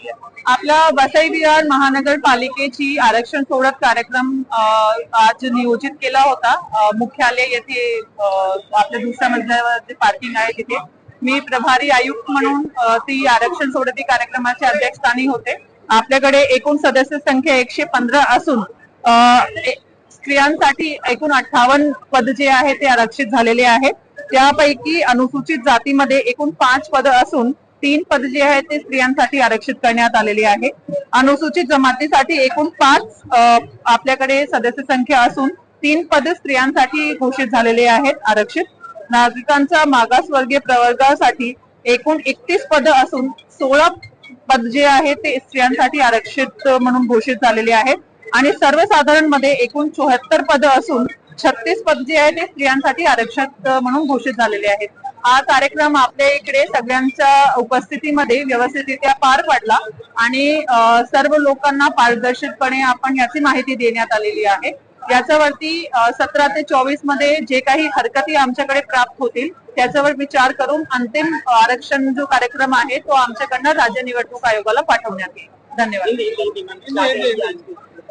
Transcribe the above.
झालेली आहे? आपला वसई विरार महानगरपालिकेची आरक्षण सोडत कार्यक्रम आज नियोजित केला होता मुख्यालय येथे आपल्या दुसऱ्या मजल्यावर जे पार्किंग आहे तिथे मी प्रभारी आयुक्त म्हणून ती आरक्षण सोडती कार्यक्रमाचे अध्यक्षस्थानी होते. आपल्याकडे एकूण सदस्य संख्या 115 असून स्त्रियांसाठी एकूण 58 पद जे आहे ते आरक्षित झालेले आहेत. त्यापैकी अनुसूचित जातीमध्ये एकूण 5 पद असून 3 पद जे आहेत ते स्त्रियांसाठी आरक्षित करण्यात आलेली आहे. अनुसूचित जमातीसाठी एकूण 5 आपल्याकडे सदस्य संख्या असून 3 पद स्त्रियांसाठी घोषित झालेले आहेत आरक्षित. नागरिकांचा मागासवर्गीय प्रवर्गासाठी एकूण 31 पद असून 16 पद जे आहे ते स्त्रियांसाठी आरक्षित म्हणून घोषित झालेले आहेत आणि सर्वसाधारण मध्ये एकूण 74 पद असून 36 पद जे आहे ते स्त्रियांसाठी आरक्षित म्हणून घोषित झालेले आहेत. हा कार्यक्रम आपल्या इकडे सगळ्यांच्या उपस्थितीमध्ये व्यवस्थितरित्या पार पडला आणि सर्व लोकांना पारदर्शकपणे आपण याची माहिती देण्यात आलेली आहे. याच्यावरती 17 ते 24 मध्ये जे काही हरकती आमच्याकडे प्राप्त होतील त्याच्यावर विचार करून अंतिम आरक्षण जो कार्यक्रम आहे तो आमच्याकडनं राज्य निवडणूक आयोगाला पाठवण्यात येईल. धन्यवाद.